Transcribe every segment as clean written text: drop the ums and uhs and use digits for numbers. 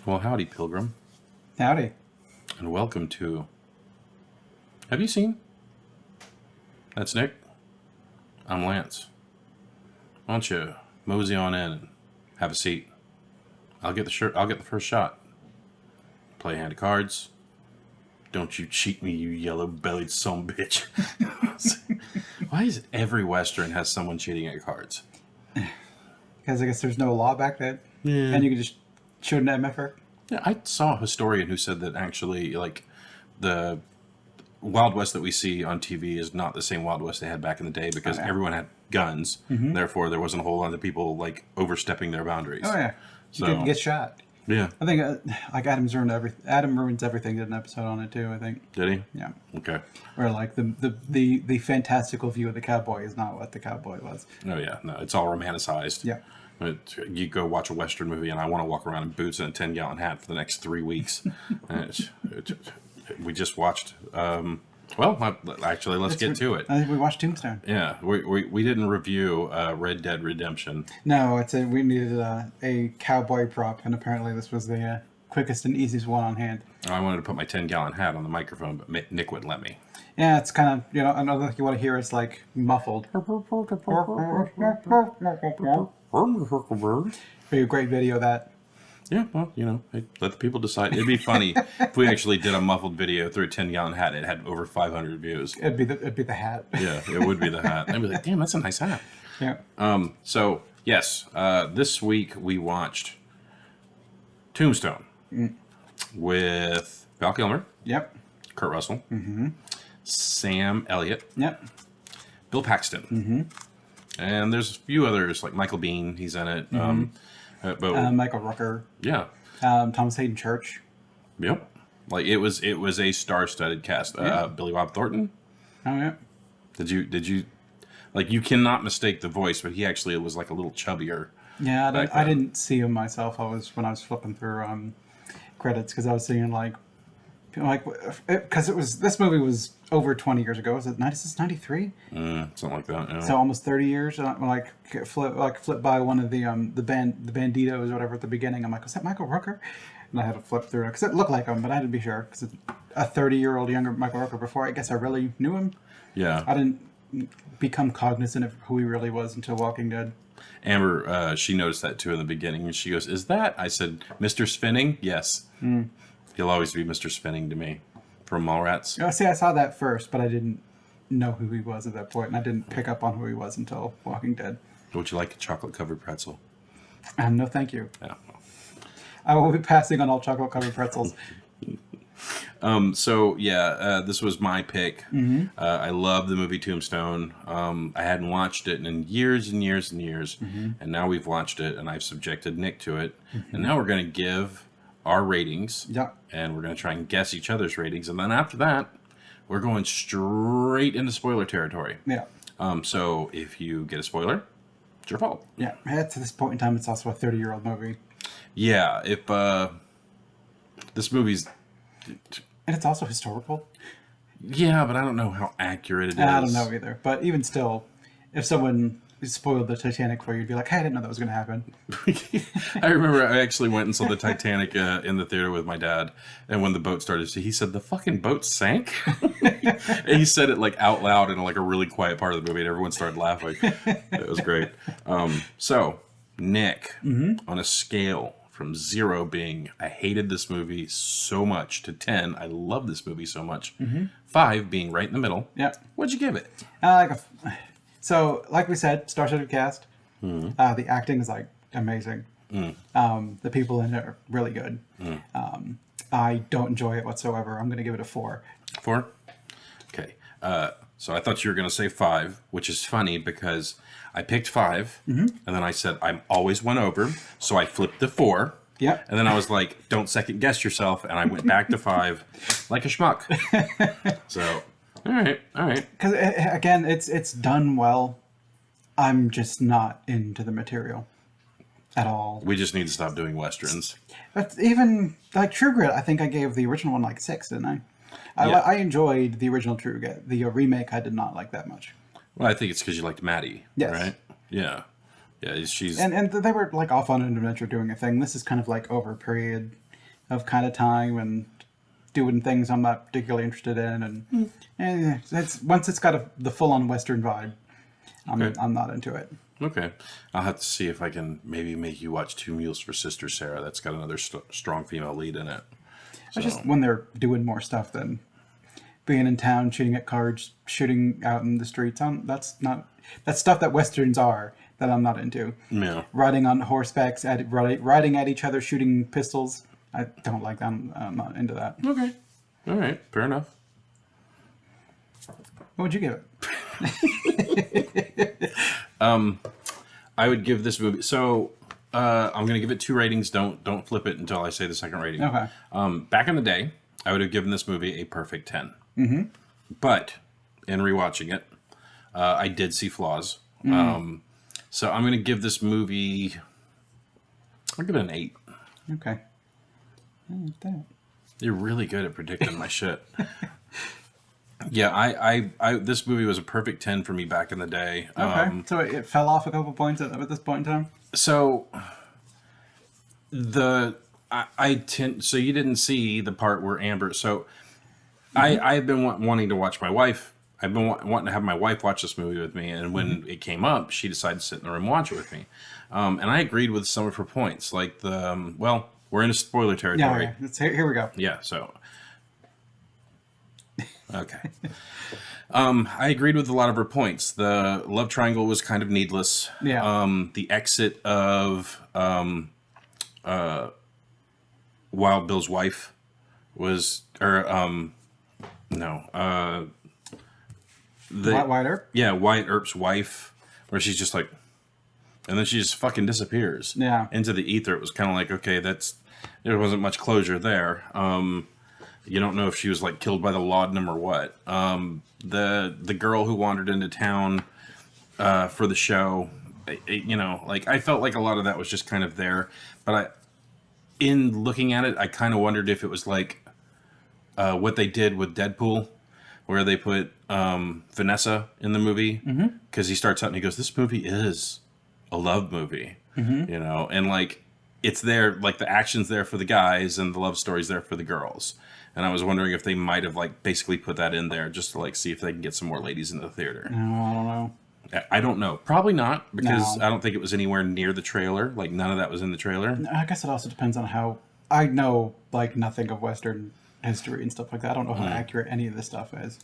Well, howdy, Pilgrim, Howdy. and welcome to... Have you seen? That's Nick. I'm Lance. Why don't you mosey on in and have a seat? I'll get the first shot. Play a hand of cards. Don't you cheat me, you yellow-bellied sumbitch. Why is it every Western has someone cheating at cards? Because I guess there's no law back then. Yeah. And you can just shoot an MFR. Yeah, I saw a historian who said that actually, like, the Wild West that we see on TV is not the same Wild West they had back in the day because everyone had guns. Mm-hmm. Therefore, there wasn't a whole lot of people, like, overstepping their boundaries. Oh, yeah. You could get shot. Yeah. I think, like, Adam Ruins Everything did an episode on it, too, I think. Did he? Yeah. Okay. Where, like, the fantastical view of the cowboy is not what the cowboy was. Oh, yeah. No, it's all romanticized. Yeah. You go watch a Western movie, and I want to walk around in boots and a 10-gallon hat for the next 3 weeks. We just watched... actually, let's get to it. I think we watched Tombstone. Yeah, we didn't review Red Dead Redemption. No, we needed a cowboy prop, and apparently this was the quickest and easiest one on hand. I wanted to put my 10-gallon hat on the microphone, but Nick wouldn't let me. Yeah, it's kind of, another thing you want to hear is like muffled. Be a great video of that. Yeah, well, hey, let the people decide. It'd be funny if we actually did a muffled video through a 10-gallon hat. It had over 500 views. It'd be the hat. Yeah, it would be the hat. I'd be like, damn, that's a nice hat. Yeah. So, yes, this week we watched Tombstone with Val Kilmer. Yep. Kurt Russell. Mm-hmm. Sam Elliott. Yep. Bill Paxton. Mm-hmm. And there's a few others, like Michael Biehn, he's in it. Mm-hmm. Michael Rooker. Yeah. Thomas Hayden Church. Yep. Like it was a star-studded cast. Billy Bob Thornton. Oh yeah. Did you like you cannot mistake the voice, but he actually was like a little chubbier. Yeah, I didn't see him myself. When I was flipping through credits because I was seeing because this movie was over 20 years ago. Was it 93? Something like that. Yeah. So almost 30 years. Flip by one of the banditos or whatever at the beginning. I'm like, was that Michael Rooker? And I had to flip through it because it looked like him, but I had to be sure because a 30-year-old younger Michael Rooker before I guess I really knew him. Yeah. I didn't become cognizant of who he really was until Walking Dead. Amber, she noticed that too in the beginning, and she goes, "Is that?" I said, "Mr. Spinning." Yes. He'll always be Mr. Spinning to me from Mallrats. Oh, see, I saw that first, but I didn't know who he was at that point, and I didn't pick up on who he was until Walking Dead. Would you like a chocolate-covered pretzel? No, thank you. Yeah. I will be passing on all chocolate-covered pretzels. This was my pick. Mm-hmm. I love the movie Tombstone. I hadn't watched it in years and years and years, and now we've watched it, and I've subjected Nick to it, and now we're going to give our ratings, and we're going to try and guess each other's ratings, and then after that, we're going straight into spoiler territory. Yeah. So if you get a spoiler, it's your fault. Yeah. To this point in time, it's also a 30-year-old movie. Yeah. If this movie's... And it's also historical. Yeah, but I don't know how accurate it is. I don't know either. But even still, if someone spoiled the Titanic for you, you'd be like, hey, I didn't know that was going to happen. I remember I actually went and saw the Titanic in the theater with my dad. And when the boat started, he said, "The fucking boat sank?" And he said it like out loud in like a really quiet part of the movie. And everyone started laughing. It was great. So, Nick, on a scale from 0 being, I hated this movie so much, to 10, I love this movie so much, 5 being right in the middle, what'd you give it? So, like we said, star-studded cast. The acting is like amazing. The people in it are really good. I don't enjoy it whatsoever. I'm going to give it a 4. 4? Okay. So I thought you were going to say 5, which is funny because I picked 5, and then I said I'm always one over, so I flipped to 4. Yep. And then I was like, don't second guess yourself, and I went back to 5 like a schmuck. So, all right. Because again, it's done well. I'm just not into the material at all. We just need to stop doing westerns. But even like True Grit, I think I gave the original one like 6, didn't I? I enjoyed the original True Grit. The remake I did not like that much. Well, I think it's because you liked Maddie, right? Yeah. Yeah, she's... And they were like off on an adventure doing a thing. This is kind of like over a period. of kind of time and doing things I'm not particularly interested in, and it's once it's got the full on Western vibe, I'm not into it. Okay. I'll have to see if I can maybe make you watch Two Mules for Sister Sarah. That's got another strong female lead in it. So. It's just when they're doing more stuff than being in town, shooting at cards, shooting out in the streets. That's stuff that Westerns are that I'm not into. Yeah. Riding on horsebacks, riding at each other, shooting pistols. I don't like that. I'm not into that. Okay. All right. Fair enough. What would you give it? I would give this movie. So I'm going to give it 2 ratings. Don't flip it until I say the second rating. Okay. Back in the day, I would have given this movie a perfect 10. Mm-hmm. But in rewatching it, I did see flaws. So I'm going to give this movie. I'll give it an 8. Okay. You're really good at predicting my shit. Yeah, I this movie was a perfect 10 for me back in the day. Okay. So it fell off a couple points at this point in time? So so you didn't see the part where Amber, so I've been wanting to watch my wife. I've been wanting to have my wife watch this movie with me, and when it came up, she decided to sit in the room and watch it with me. And I agreed with some of her points, like well, we're in a spoiler territory. Yeah. Here we go. Yeah, so okay. I agreed with a lot of her points. The love triangle was kind of needless. Yeah. The exit of Wild Bill's wife was, Wyatt Earp? Yeah, Wyatt Earp's wife, where she's just like, and then she just fucking disappears. Yeah. Into the ether. It was kind of like, okay, there wasn't much closure there. You don't know if she was like killed by the laudanum or what. The girl who wandered into town for the show, I felt like a lot of that was just kind of there. But in looking at it, I kind of wondered if it was like what they did with Deadpool, where they put Vanessa in the movie, because he starts out and he goes, "This movie is a love movie," and like it's there, like the action's there for the guys and the love story's there for the girls. And I was wondering if they might have like basically put that in there just to like see if they can get some more ladies in the theater. No, I don't know. I don't know. Probably not, because No. I don't think it was anywhere near the trailer. Like none of that was in the trailer. I guess it also depends on how. I know like nothing of Western history and stuff like that. I don't know how accurate any of this stuff is.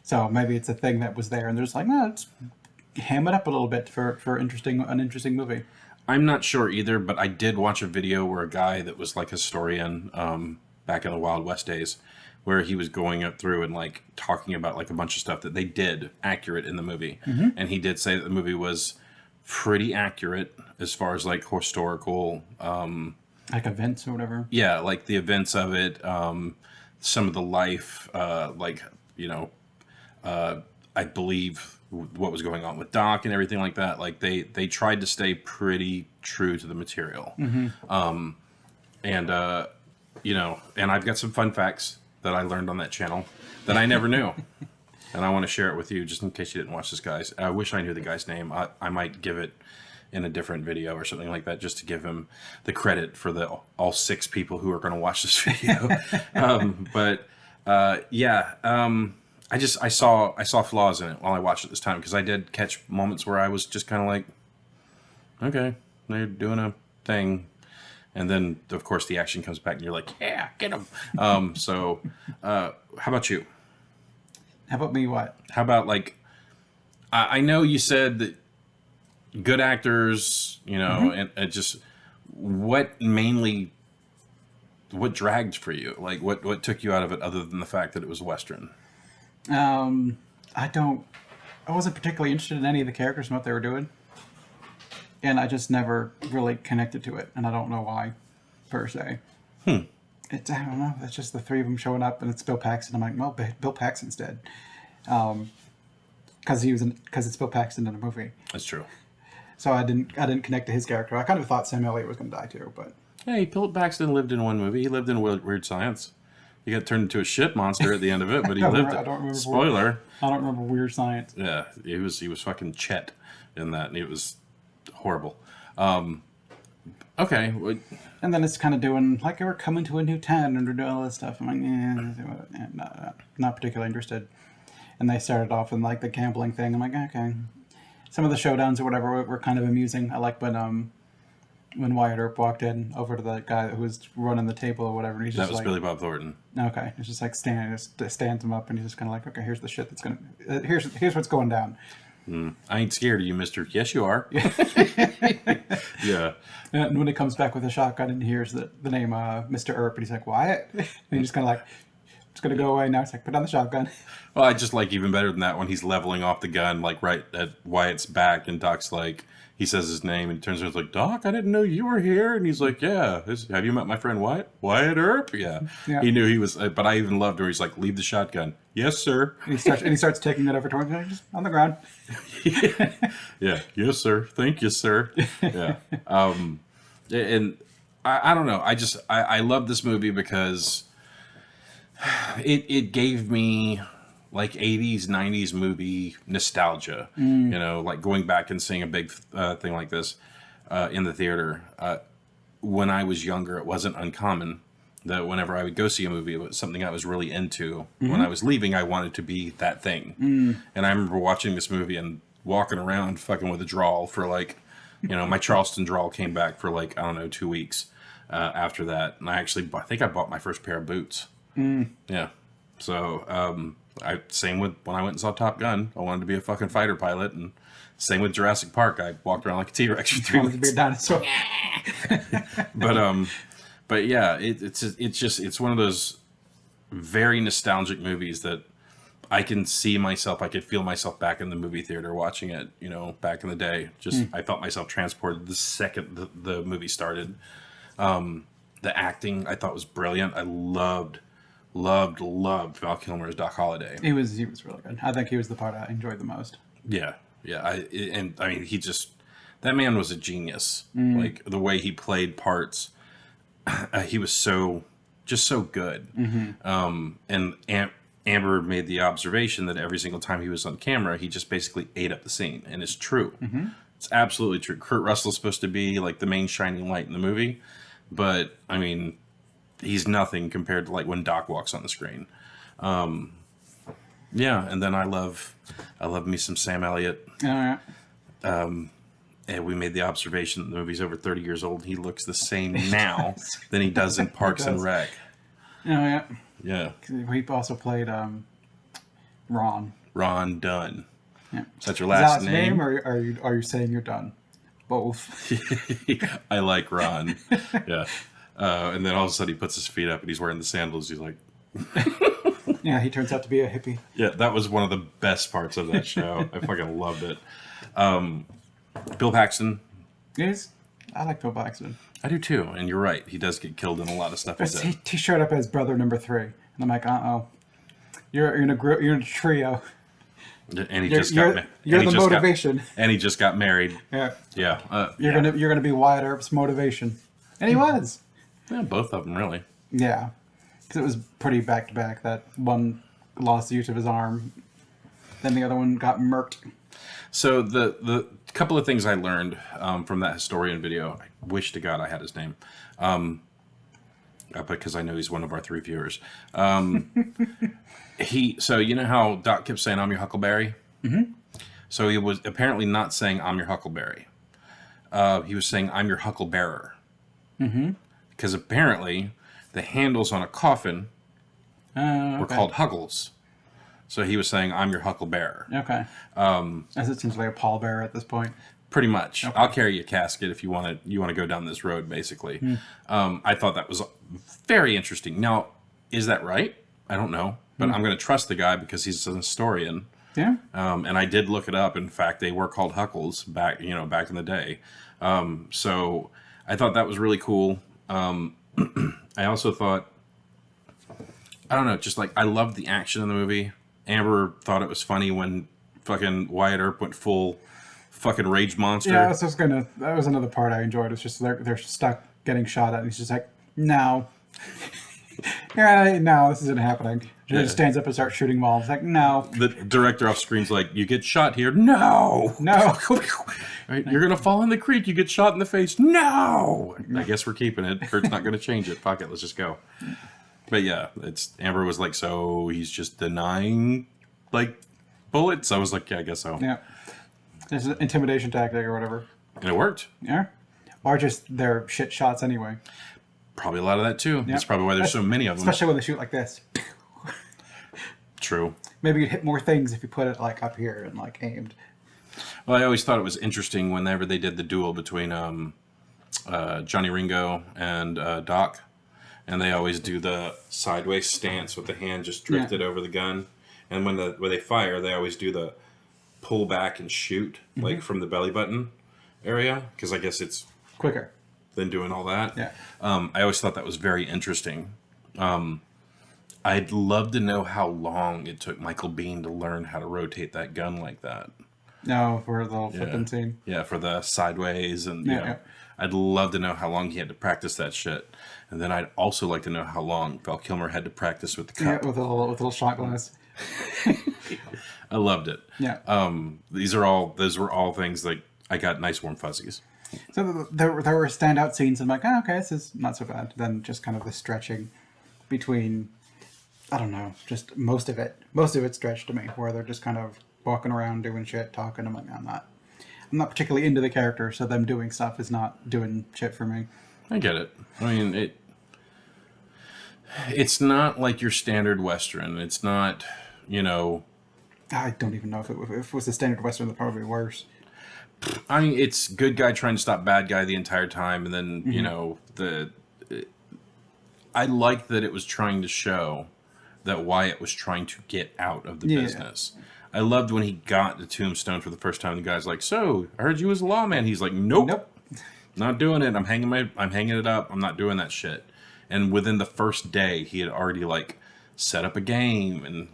So maybe it's a thing that was there, and they're just like, no, let's ham it up a little bit for an interesting movie. I'm not sure either, but I did watch a video where a guy that was like a historian back in the Wild West days, where he was going up through and like talking about like a bunch of stuff that they did accurate in the movie. And he did say that the movie was pretty accurate as far as like historical Like events or whatever. yeah, like the events of it, some of the life, I believe what was going on with Doc and everything like that. Like they tried to stay pretty true to the material. And I've got some fun facts that I learned on that channel that I never knew. And I want to share it with you just in case you didn't watch this guy's. I wish I knew the guy's name. I might give it in a different video or something like that, just to give him the credit for all 6 people who are going to watch this video. I saw flaws in it while I watched it this time, because I did catch moments where I was just kind of like, okay, they're doing a thing. And then, of course, the action comes back and you're like, yeah, get him. How about you? How about me? What? How about like, I know you said that good actors, and just what dragged for you? Like what took you out of it other than the fact that it was Western? I wasn't particularly interested in any of the characters and what they were doing. And I just never really connected to it. And I don't know why, per se. I don't know. It's just the 3 of them showing up and it's Bill Paxton. I'm like, well, Bill Paxton's dead. Because it's Bill Paxton in a movie. That's true. So I didn't connect to his character. I kind of thought Sam Elliott was going to die too, but... Hey, Bill Paxton lived in one movie. He lived in Weird Science. He got turned into a shit monster at the end of it, but he lived. I don't remember. Spoiler. I don't remember Weird Science. Yeah, he was fucking Chet in that, and it was horrible. Okay. And then it's kind of doing like we're coming to a new town and we're doing all this stuff. I'm like, not particularly interested. And they started off in like the gambling thing. I'm like, okay. Some of the showdowns or whatever were kind of amusing. I like when Wyatt Earp walked in over to the guy who was running the table or whatever. And he's That just was like, Billy Bob Thornton. okay, it's just like stands him up, and he's just kind of like, okay, here's the shit that's gonna, here's what's going down. I ain't scared of you, mister. Yes, you are. Yeah. And when he comes back with a shotgun and he hears the name Mr. Earp, and he's like, Wyatt, and he's just kind of like, it's gonna go away now. It's like, put down the shotgun. Well, I just like even better than that when he's leveling off the gun, like right at Wyatt's back, and Doc's like, he says his name, and he turns around, and is like, Doc, I didn't know you were here. And he's like, yeah, have you met my friend Wyatt? Wyatt Earp? Yeah. He knew he was, but I even loved where he's like, leave the shotgun. Yes, sir. And he starts taking it over towards him, just on the ground. Yeah. Yes, sir. Thank you, sir. Yeah. And I don't know. I love this movie because it gave me like 80s, 90s movie nostalgia, you know, like going back and seeing a big thing like this in the theater. When I was younger, it wasn't uncommon that whenever I would go see a movie, it was something I was really into. When I was leaving, I wanted to be that thing. And I remember watching this movie and walking around fucking with a drawl for like, you know, my Charleston drawl came back for like, I don't know, 2 weeks after that. And I think I bought my first pair of boots. Yeah. So, same with when I went and saw Top Gun. I wanted to be a fucking fighter pilot, and same with Jurassic Park. I walked around like a T-Rex for 3 Wanted to be a weeks. dinosaur. But yeah, it's one of those very nostalgic movies that I can see myself. I could feel myself back in the movie theater watching it. You know, back in the day. I felt myself transported the second the movie started. The acting I thought was brilliant. I loved Val Kilmer as Doc Holliday. He was really good. I think he was the part I enjoyed the most. Yeah. I mean, that man was a genius. Like the way he played parts, he was so good. And Amber made the observation that every single time he was on camera, he just basically ate up the scene, and it's true. It's absolutely true. Kurt Russell's supposed to be like the main shining light in the movie, but I mean, he's nothing compared to like when Doc walks on the screen. Yeah, and then I love me some Sam Elliott. All right. And we made the observation that the movie's over 30 years old. He looks the same now than he does in Parks and Rec. Oh yeah. Yeah. He also played Ron. Ron Dunn. Yeah. Is that your Is last that his name, or are you saying you're done? Both. I like Ron. Yeah. And then all of a sudden he puts his feet up and he's wearing the sandals. He's like, Yeah, he turns out to be a hippie. yeah, that was one of the best parts of that show. I fucking loved it. Bill Paxton. Yes, I like Bill Paxton. I do too. And you're right. He does get killed in a lot of stuff. He showed up as brother number 3, and I'm like, you're in a trio. And he You're the motivation. And he just got married. Yeah. Yeah. You're gonna be Wyatt Earp's motivation, and he was. Yeah, both of them really. Yeah, because it was pretty back to back. That one lost the use of his arm, then the other one got murked. So the couple of things I learned from that historian video. I wish to God I had his name, because I know he's one of our 3 viewers. So you know how Doc kept saying, "I'm your Huckleberry." Mm-hmm. So he was apparently not saying, "I'm your Huckleberry." He was saying, "I'm your Hucklebearer." Mm-hmm. Because apparently the handles on a coffin were called huckles. So he was saying, "I'm your Hucklebearer." Okay. As it seems like a pallbearer at this point. Pretty much. Okay. I'll carry a casket if you want to go down this road, basically. I thought that was very interesting. Now, is that right? I don't know. But I'm going to trust the guy because he's an historian. Yeah. And I did look it up. In fact, they were called huckles back in the day. So I thought that was really cool. I also thought, I don't know, just like I loved the action in the movie. Amber thought it was funny when fucking Wyatt Earp went full fucking rage monster. Yeah, that was another part I enjoyed. It's just they're stuck getting shot at, and he's just like, no. Yeah, no, this isn't happening. She Yeah. just stands up and starts shooting walls. Like, no, The director off screen's like, you get shot here. No. no. Right, you're going to fall in the creek. You get shot in the face. No. I guess we're keeping it. Kurt's not going to change it. Fuck it. Let's just go. But yeah, Amber was like, so he's just denying, like, bullets? I was like, yeah, I guess so. Yeah. It's an intimidation tactic or whatever. And it worked. Yeah. Or just their shit shots anyway. Probably a lot of that too. Yep. That's probably why there's so many of them. Especially when they shoot like this. True. Maybe you'd hit more things if you put it like up here and like aimed. Well, I always thought it was interesting whenever they did the duel between Johnny Ringo and Doc, and they always do the sideways stance with the hand just drifted over the gun, and when they fire, they always do the pull back and shoot like from the belly button area, because I guess it's Quicker. than doing all that. Yeah. I always thought that was very interesting. I'd love to know how long it took Michael Biehn to learn how to rotate that gun like that. No, for the little flipping scene. Yeah, for the sideways and Yeah. I'd love to know how long he had to practice that shit. And then I'd also like to know how long Val Kilmer had to practice with the Yeah, cup. with a little shot glass. I loved it. Yeah. Those were all things like I got nice warm fuzzies. So there were standout scenes. I'm like, oh, okay, this is not so bad. Then just kind of the stretching between, I don't know, just most of it stretched to me, where they're just kind of walking around doing shit, talking. I'm like, I'm not particularly into the character, so them doing stuff is not doing shit for me. I get it. I mean, it's not like your standard Western. It's not, I don't even know if it was a standard Western, that's probably worse. I mean, it's good guy trying to stop bad guy the entire time, and then I liked that it was trying to show that Wyatt was trying to get out of the business. I loved when he got to Tombstone for the first time. The guy's like, "So, I heard you was a lawman." He's like, "Nope, not doing it. I'm hanging it up. I'm not doing that shit." And within the first day, he had already like set up a game, and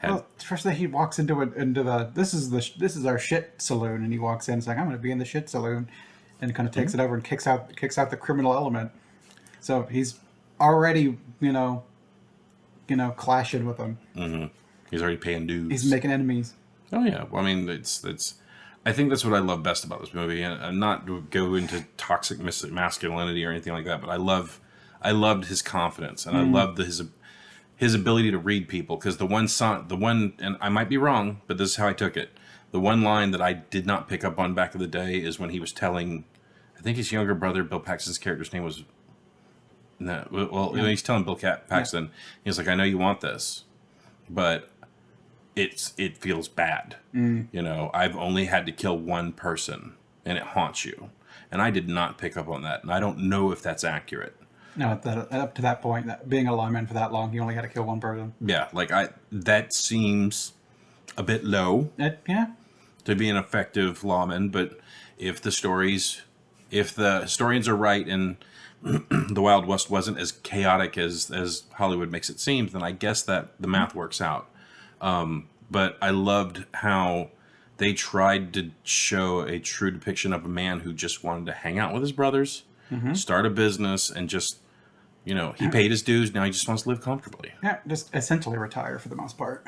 Well, first day he walks into the this is our shit saloon, and he walks in. It's like, I'm going to be in the shit saloon, and kind of takes it over and kicks out the criminal element. So he's already clashing with them. Mm-hmm. He's already paying dues. He's making enemies. Oh yeah, well, I mean, it's. I think that's what I love best about this movie, and I'm not to go into toxic masculinity or anything like that, but I loved his confidence, and I loved his ability to read people, because the one, and I might be wrong, but this is how I took it. The one line that I did not pick up on back in the day is when he was telling, I think his younger brother, Bill Paxton's character's name was. No, well, he's telling Bill Paxton, he was like, "I know you want this, but it feels bad. I've only had to kill one person, and it haunts you." And I did not pick up on that, and I don't know if that's accurate. No, up to that point, that being a lawman for that long, he only had to kill one person. Yeah, that seems a bit low to be an effective lawman, but if the historians are right and the Wild West wasn't as chaotic as Hollywood makes it seem, then I guess that the math works out. But I loved how they tried to show a true depiction of a man who just wanted to hang out with his brothers, start a business, and just, he paid his dues. Now he just wants to live comfortably. Yeah, just essentially retire for the most part.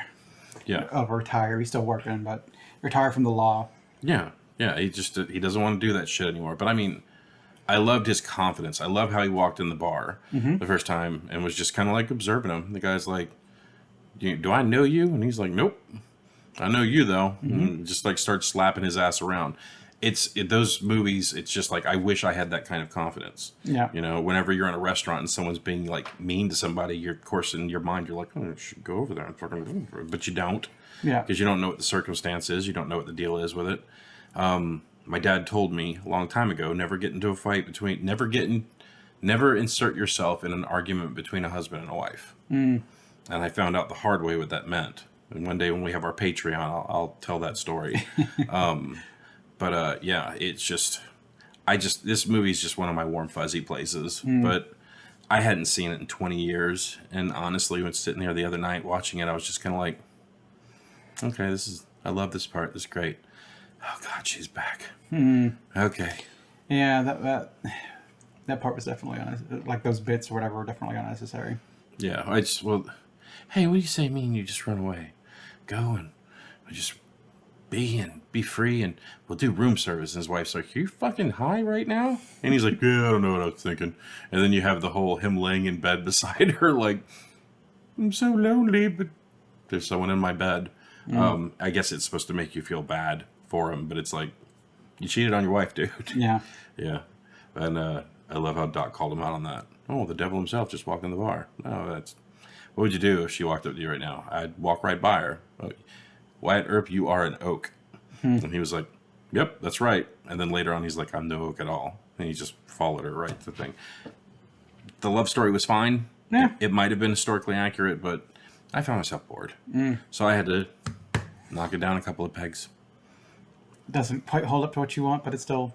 Yeah. Retire. He's still working, but retire from the law. Yeah. Yeah. He doesn't want to do that shit anymore. But I mean, I loved his confidence. I love how he walked in the bar the first time and was just kind of like observing him. The guy's like, "Do I know you?" And he's like, "Nope, I know you though." And just like starts slapping his ass around. Those movies, it's just like, I wish I had that kind of confidence. Yeah. Whenever you're in a restaurant and someone's being like mean to somebody, of course in your mind you're like, "Oh, I should go over there and fucking," but you don't. Yeah. Because you don't know what the circumstance is. You don't know what the deal is with it. My dad told me a long time ago, never get into a fight never insert yourself in an argument between a husband and a wife. And I found out the hard way what that meant. And one day when we have our Patreon, I'll tell that story. But it's just, this movie is just one of my warm fuzzy places. But I hadn't seen it in 20 years. And honestly, when sitting there the other night watching it, I was just kind of like, okay, I love this part. This is great. Oh God, she's back. Okay. Yeah, that part was definitely like those bits or whatever were definitely unnecessary. Yeah, I just, well, hey, what do you say, me and you just run away? Go and we just be free, and we'll do room service. And his wife's like, "Are you fucking high right now?" And he's like, "Yeah, I don't know what I was thinking." And then you have the whole him laying in bed beside her, like, "I'm so lonely, but there's someone in my bed." I guess it's supposed to make you feel bad for him, but it's like, you cheated on your wife, dude. Yeah. Yeah. And I love how Doc called him out on that. Oh, the devil himself just walked in the bar. No, that's... What would you do if she walked up to you right now? I'd walk right by her. Oh, Wyatt Earp, you are an oak. And he was like, yep, that's right. And then later on, he's like, I'm no oak at all. And he just followed her right to the thing. The love story was fine. Yeah. It might have been historically accurate, but I found myself bored. So I had to knock it down a couple of pegs. Doesn't quite hold up to what you want, but it's still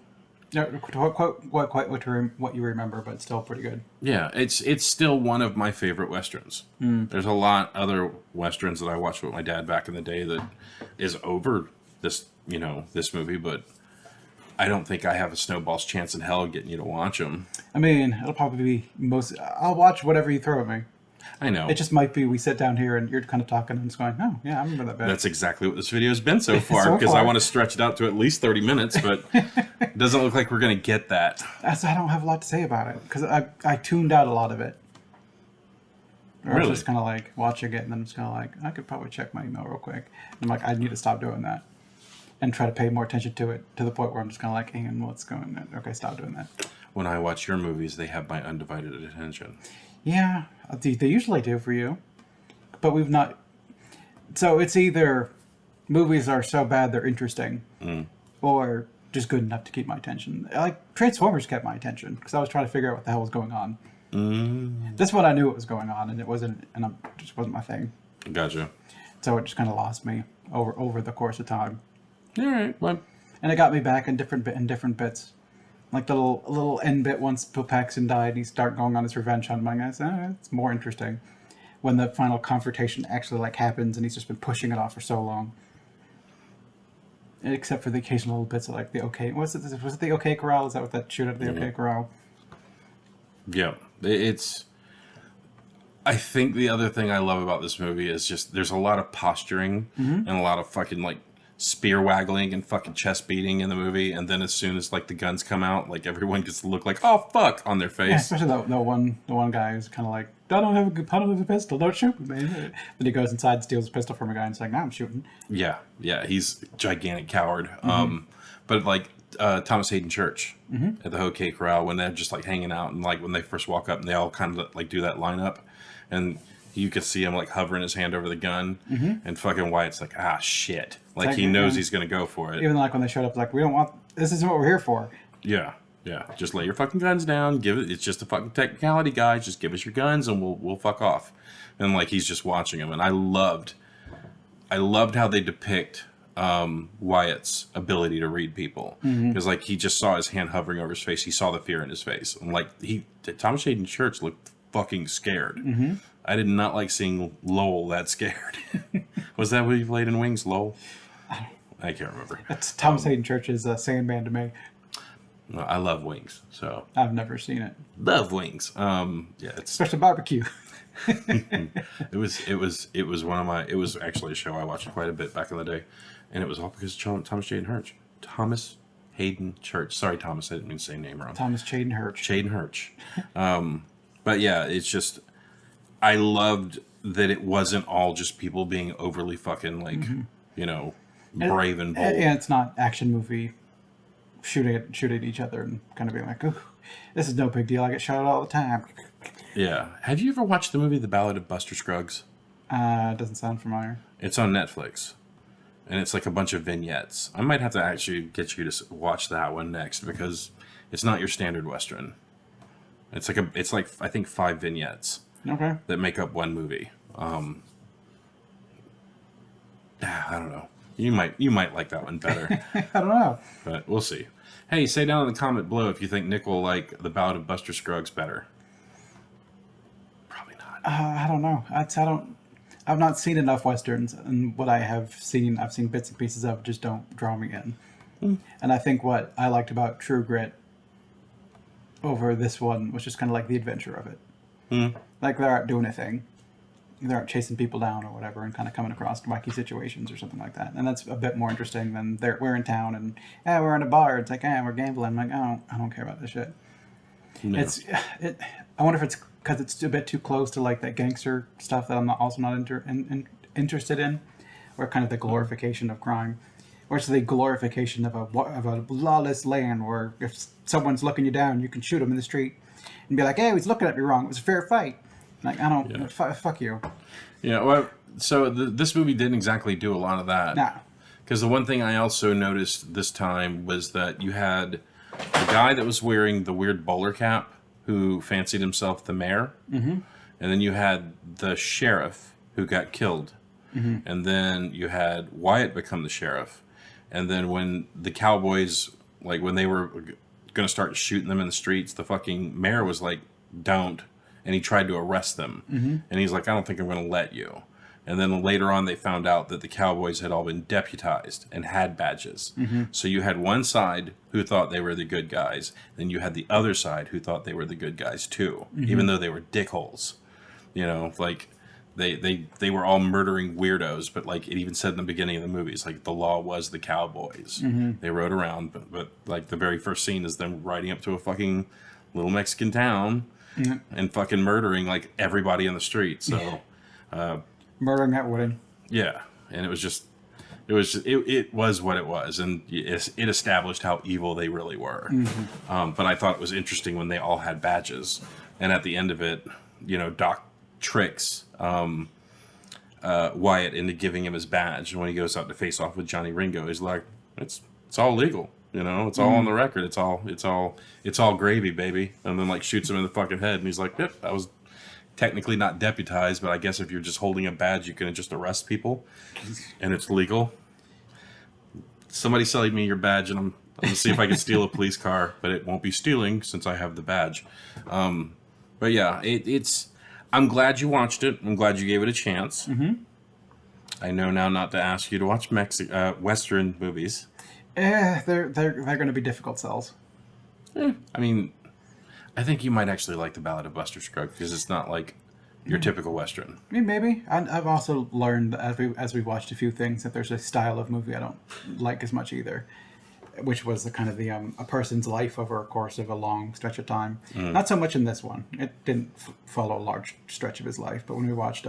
quite what you remember, but it's still pretty good. Yeah, it's still one of my favorite westerns. There's a lot other westerns that I watched with my dad back in the day that is over this movie, but I don't think I have a snowball's chance in hell of getting you to watch them. I mean, it'll probably be I'll watch whatever you throw at me. I know. It just might be we sit down here and you're kind of talking and it's going, oh, yeah, I remember that bit. That's exactly what this video has been so far, because I want to stretch it out to at least 30 minutes, but it doesn't look like we're going to get that. I don't have a lot to say about it, because I tuned out a lot of it. Or I was just kind of like watching it, and then I'm just kind of like, I could probably check my email real quick. I'm like, I need to stop doing that and try to pay more attention to it, to the point where I'm just kind of like, hang on, what's going on? Okay, stop doing that. When I watch your movies, they have my undivided attention. Yeah, they usually do for you. But we've not... So it's either movies are so bad they're interesting, or just good enough to keep my attention. Like, Transformers kept my attention, because I was trying to figure out what the hell was going on. This one I knew what was going on, and it just wasn't my thing. Gotcha. So it just kind of lost me over the course of time. All right, well... And it got me back in different bits. Like the little end bit once Bill Paxton died, he started going on his revenge hunt. I'm like, it's more interesting when the final confrontation actually like happens, and he's just been pushing it off for so long. Except for the occasional little bits of like the OK. Was it the OK Corral? Is that what that shoot at the OK Corral? Yeah, it's... I think the other thing I love about this movie is just there's a lot of posturing and a lot of fucking like spear waggling and fucking chest beating in the movie, and then as soon as like the guns come out, like everyone gets to look like, oh fuck, on their face. Yeah, especially the one guy who's kind of like, I don't have a pistol, don't shoot me, man. Then he goes inside and steals a pistol from a guy and is like, nah, I'm shooting. Yeah, he's a gigantic coward. But like Thomas Hayden Church at the OK Corral, when they're just like hanging out, and like when they first walk up and they all kind of like do that lineup, and you could see him like hovering his hand over the gun, and fucking Wyatt's like, ah, shit. Like he knows he's gonna go for it. Even like when they showed up, like, we don't want, this isn't what we're here for. Yeah. Just lay your fucking guns down. It's just a fucking technicality, guys. Just give us your guns and we'll fuck off. And like he's just watching him, and I loved how they depict Wyatt's ability to read people, because like he just saw his hand hovering over his face. He saw the fear in his face, and like Thomas Hayden Church looked fucking scared. I did not like seeing Lowell that scared. Was that what he played in Wings, Lowell? I can't remember. That's Thomas Hayden Church's Sandman to me. Well, I love Wings, so I've never seen it. Love Wings. It's especially barbecue. It was one of my. It was actually a show I watched quite a bit back in the day, and it was all because of Thomas Hayden Church. Sorry, Thomas, I didn't mean to say your name wrong. Thomas Hayden Church. But yeah, it's just I loved that it wasn't all just people being overly fucking like brave and bold. And it's not action movie shooting at each other and kind of being like, oh, this is no big deal. I get shot at all the time. Yeah. Have you ever watched the movie The Ballad of Buster Scruggs? Doesn't sound familiar. It's on Netflix, and it's like a bunch of vignettes. I might have to actually get you to watch that one next, because it's not your standard Western. It's like I think 5 vignettes. Okay. That make up one movie. I don't know. You might like that one better. I don't know. But we'll see. Hey, say down in the comment below if you think Nick will like The Ballad of Buster Scruggs better. Probably not. I don't know. I've not seen enough Westerns, and what I have seen, I've seen bits and pieces of, just don't draw me in. And I think what I liked about True Grit over this one was just kind of like the adventure of it. Like they're out doing a thing. They're out chasing people down or whatever and kind of coming across wacky situations or something like that. And that's a bit more interesting than we're in town and we're in a bar. It's like, we're gambling. I'm like, I don't care about this shit. No. I wonder if it's because it's a bit too close to like that gangster stuff that I'm not interested in, or kind of the glorification of crime, or it's the glorification of a lawless land where if someone's looking you down, you can shoot them in the street and be like, hey, he's looking at me wrong. It was a fair fight. Like, I don't, fuck you. Yeah, well, so this movie didn't exactly do a lot of that. Nah. Because the one thing I also noticed this time was that you had the guy that was wearing the weird bowler cap who fancied himself the mayor. Mm-hmm. And then you had the sheriff who got killed. Mm-hmm. And then you had Wyatt become the sheriff. And then when the cowboys, like when they were going to start shooting them in the streets, the fucking mayor was like, don't. And he tried to arrest them. Mm-hmm. And he's like, I don't think I'm going to let you. And then later on, they found out that the cowboys had all been deputized and had badges. Mm-hmm. So you had one side who thought they were the good guys. Then you had the other side who thought they were the good guys too, even though they were dickholes. You know, like they were all murdering weirdos. But like it even said in the beginning of the movies, like the law was the cowboys. Mm-hmm. They rode around, but like the very first scene is them riding up to a fucking little Mexican town. Mm-hmm. And fucking murdering like everybody in the street. So, murdering at wedding. Yeah, and it was what it was, and it established how evil they really were. Mm-hmm. But I thought it was interesting when they all had badges, and at the end of it, you know, Doc tricks Wyatt into giving him his badge, and when he goes out to face off with Johnny Ringo, he's like, "It's all legal." You know, it's all on the record. It's all gravy, baby. And then like shoots him in the fucking head, and he's like, "Yep, I was technically not deputized, but I guess if you're just holding a badge, you can just arrest people, and it's legal." Somebody selling me your badge, and I'm gonna see if I can steal a police car, but it won't be stealing since I have the badge. But yeah, it's. I'm glad you watched it. I'm glad you gave it a chance. Mm-hmm. I know now not to ask you to watch Western movies. They're going to be difficult sells. I mean, I think you might actually like The Ballad of Buster Scruggs because it's not like your typical Western. I mean, maybe. I've also learned as we watched a few things that there's a style of movie I don't like as much either, which was the kind of the a person's life over a course of a long stretch of time. Not so much in this one. It didn't follow a large stretch of his life, but when we watched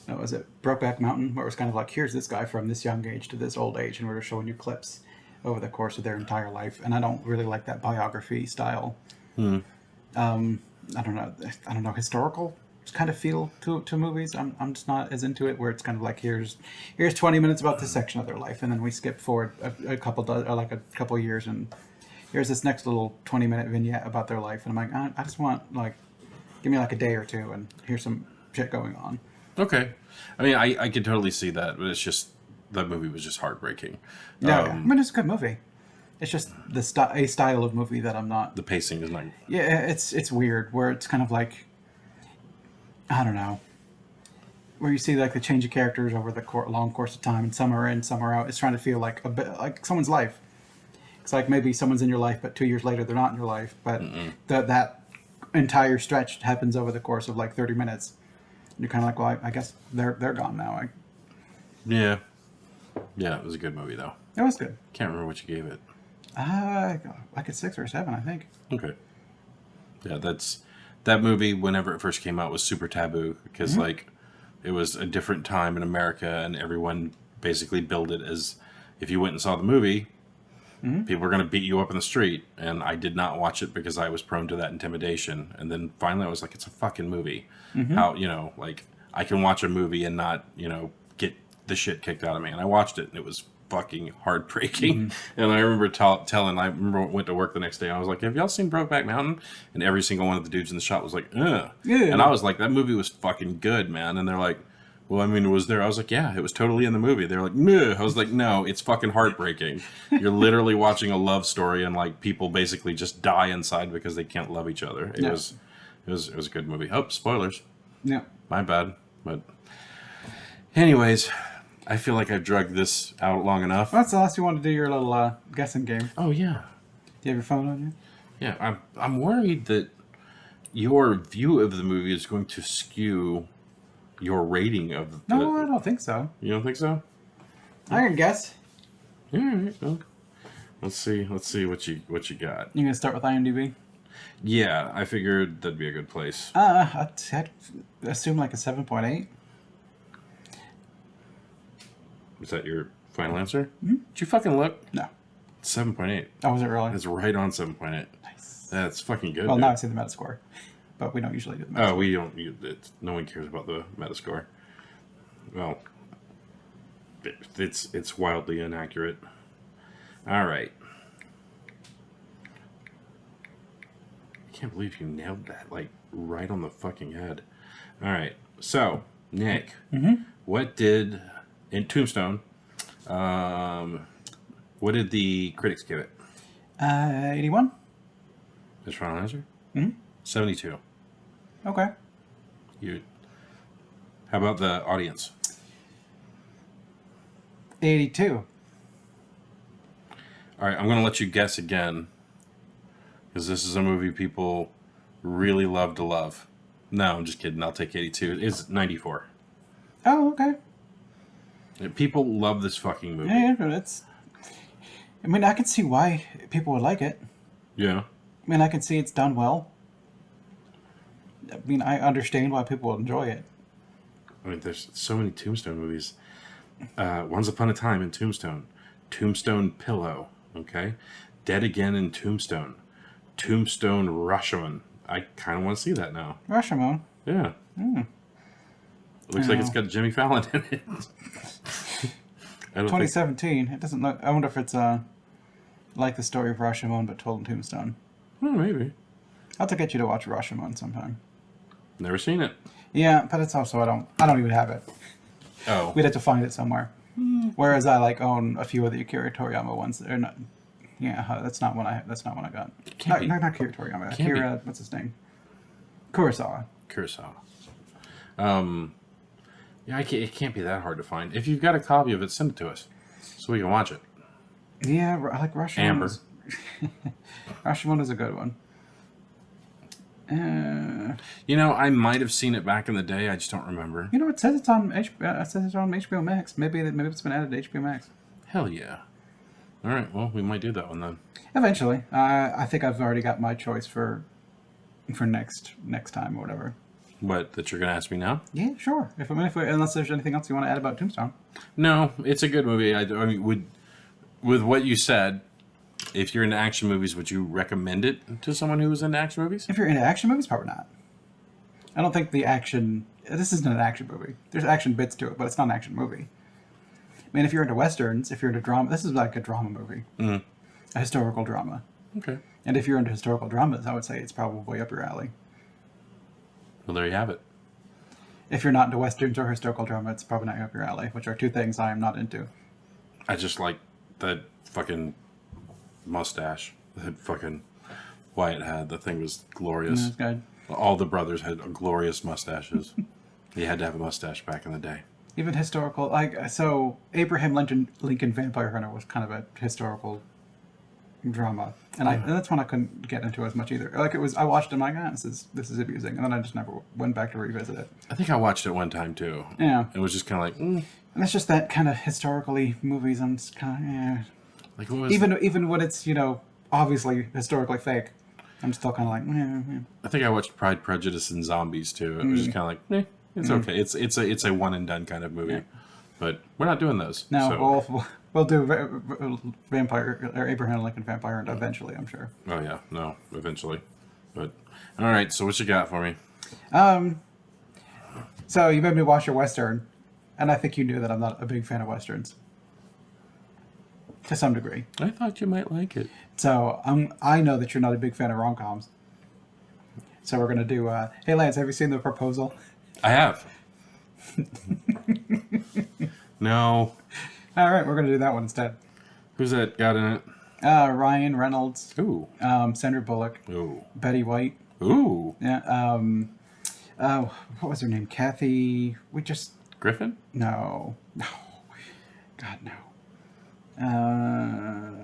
was it Brokeback Mountain, where it was kind of like, here's this guy from this young age to this old age, and we were showing you clips over the course of their entire life. And I don't really like that biography style. I don't know, historical kind of feel to movies. I'm just not as into it, where it's kind of like, here's 20 minutes about this section of their life, and then we skip forward a couple years, and here's this next little 20-minute vignette about their life, and I'm like, I just want, like, give me like a day or two, and here's some shit going on. Okay. I mean, I could totally see that, but it's just, that movie was just heartbreaking. Yeah, I mean, it's a good movie. It's just a style of movie that I'm not... The pacing is not... Yeah, it's weird, where it's kind of like, I don't know, where you see like the change of characters over the long course of time, and some are in, some are out. It's trying to feel like a bit like someone's life. It's like maybe someone's in your life, but 2 years later they're not in your life. But that entire stretch happens over the course of like 30 minutes. You're kind of like, well, I guess they're gone now. Yeah, it was a good movie though. It was good. Can't remember what you gave it. Like a 6 or 7, I think. Okay. Yeah, that movie. Whenever it first came out, was super taboo because like it was a different time in America, and everyone basically billed it as if you went and saw the movie, people were going to beat you up in the street. And I did not watch it because I was prone to that intimidation. And then finally, I was like, it's a fucking movie. How, like I can watch a movie and not, get the shit kicked out of me. And I watched it, and it was fucking heartbreaking. And I remember I remember went to work the next day, and I was like, have y'all seen Brokeback Mountain? And every single one of the dudes in the shop was like, ugh. Yeah. And I was like, that movie was fucking good, man. And they're like, well, I mean, it was there. I was like, yeah, it was totally in the movie. They're like, no. I was like, no, it's fucking heartbreaking. You're literally watching a love story, and like people basically just die inside because they can't love each other. It was a good movie. Oh, spoilers. Yeah. My bad. But anyways, I feel like I've drugged this out long enough. Well, that's the last you want to do your little guessing game. Oh yeah. Do you have your phone on you? Yeah, I'm worried that, your view of the movie is going to skew your rating of the... No, I don't think so. You don't think so? I can guess. Yeah, all right. Well, let's see what you got. You gonna start with IMDb? Yeah, I figured that'd be a good place. I'd assume like a 7.8. Is that your final answer? Mm-hmm. Did you fucking look? No. 7.8. Oh, was it really? It's right on 7.8. Nice. That's fucking good. Well, dude. now I see the Metascore, but we don't usually do the Metascore. Oh, we don't. No one cares about the Metascore. Well, it's wildly inaccurate. All right. I can't believe you nailed that, like, right on the fucking head. All right. So, Nick, what did, in Tombstone, what did the critics give it? 81. That's your final answer? 72. Okay. How about the audience? 82. All right, I'm going to let you guess again, because this is a movie people really love to love. No, I'm just kidding. I'll take 82. It's 94. Oh, okay. People love this fucking movie. Yeah, but it's... I mean, I can see why people would like it. Yeah. I mean, I can see it's done well. I mean, I understand why people would enjoy it. I mean, there's so many Tombstone movies. Once Upon a Time in Tombstone. Tombstone Pillow. Okay? Dead Again in Tombstone. Tombstone Rashomon. I kind of want to see that now. Rashomon. Yeah. It looks like it's got Jimmy Fallon in it. I don't 2017. It doesn't look... I wonder if it's like the story of Rashomon, but told in Tombstone. Maybe. I'll have to get you to watch Rashomon sometime. Never seen it. Yeah, but it's also... I don't even have it. Oh. We'd have to find it somewhere. Whereas I like own a few of the Akira Toriyama ones. They're not... Yeah, that's not one I got. Not Akira Toriyama. Akira... What's his name? Kurosawa. Yeah, it can't be that hard to find. If you've got a copy of it, send it to us so we can watch it. Yeah, I like Rashomon. Amber. Rashomon is a good one. You know, I might have seen it back in the day. I just don't remember. You know, it says it's on HBO Max. Maybe it's been added to HBO Max. Hell yeah! All right, well, we might do that one then. Eventually, I think I've already got my choice for next time or whatever. What, that you're gonna ask me now? Yeah, sure. Unless there's anything else you want to add about Tombstone. No, it's a good movie. I mean, with what you said, if you're into action movies, would you recommend it to someone who was into action movies? If you're into action movies, probably not. I don't think the action... This isn't an action movie. There's action bits to it, but it's not an action movie. I mean, if you're into westerns, if you're into drama... This is like a drama movie. A historical drama. Okay. And if you're into historical dramas, I would say it's probably up your alley. Well, there you have it. If you're not into westerns or historical drama, it's probably not up your alley, which are two things I am not into. I just like that fucking mustache that fucking Wyatt had. The thing was glorious. That's good. All the brothers had glorious mustaches. You had to have a mustache back in the day. Even historical, so Abraham Lincoln Vampire Hunter was kind of a historical drama, and that's one I couldn't get into as much either. Like it was, I watched it, and I'm like, this is amusing, and then I just never went back to revisit it. I think I watched it one time too. Yeah, it was just kind of like, and it's just that kind of historically movies. I'm just kind of like, what was even when it's obviously historically fake. I'm still kind of like, I think I watched Pride, Prejudice, and Zombies too. It was just kind of like, it's okay. It's a one and done kind of movie, but we're not doing those. No, we'll do Vampire or Abraham Lincoln Vampire Hunter eventually, I'm sure. Oh yeah, no, eventually. But all right, so what you got for me? So you made me watch a Western, and I think you knew that I'm not a big fan of Westerns. To some degree. I thought you might like it. So I know that you're not a big fan of rom-coms. So we're going to do, hey Lance, have you seen The Proposal? I have. No. All right, we're going to do that one instead. Who's that got in it? Ryan Reynolds. Ooh. Sandra Bullock. Ooh. Betty White. Ooh. Yeah. What was her name? Kathy. Griffin? No. No. God, no.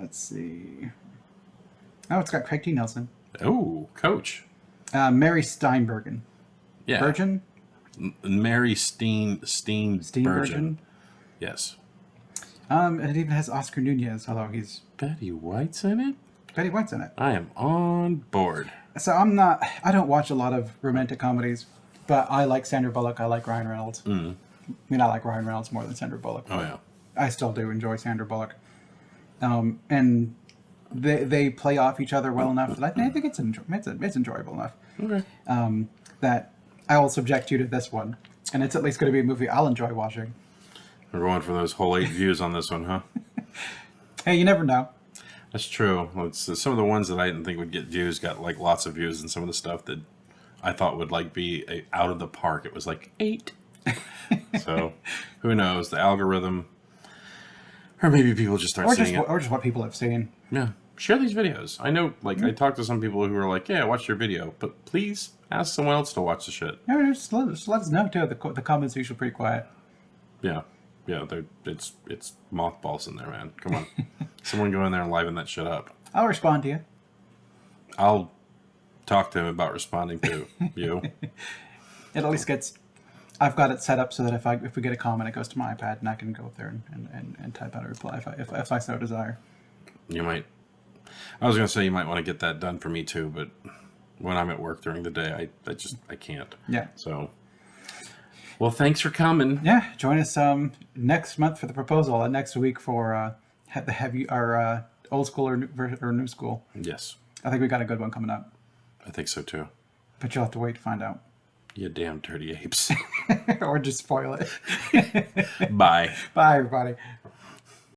Let's see. Oh, it's got Craig T. Nelson. Oh, Coach. Mary Steenburgen. Yeah. Virgin? Mary Steenburgen. Steenburgen? Yes. And it even has Oscar Nunez, although he's... Betty White's in it? Betty White's in it. I am on board. So I don't watch a lot of romantic comedies, but I like Sandra Bullock, I like Ryan Reynolds. I mean, I like Ryan Reynolds more than Sandra Bullock. Oh, yeah. I still do enjoy Sandra Bullock. And they play off each other well enough that I think it's enjoyable enough. Okay. That I will subject you to this one. And it's at least going to be a movie I'll enjoy watching. We're going for those whole 8 views on this one, huh? Hey, you never know. That's true. Some of the ones that I didn't think would get views got like lots of views, and some of the stuff that I thought would like be out of the park, it was like 8. So who knows? The algorithm, or maybe people just start seeing it, or just what people have seen. Yeah, share these videos. I know, like I talked to some people who were like, "Yeah, I watched your video," but please ask someone else to watch the shit. No, just let us know too. The comments are usually pretty quiet. Yeah. Yeah, it's mothballs in there, man. Come on. Someone go in there and liven that shit up. I'll respond to you. I'll talk to him about responding to you. It at least gets... I've got it set up so that if we get a comment, it goes to my iPad and I can go up there and type out a reply if I so desire. You might... I was going to say you might want to get that done for me too, but when I'm at work during the day, I can't. Yeah. So... Well, thanks for coming. Yeah, join us next month for the proposal, and next week for our old school or new school. Yes. I think we got a good one coming up. I think so too. But you'll have to wait to find out. You damn dirty apes. Or just spoil it. Bye. Bye, everybody.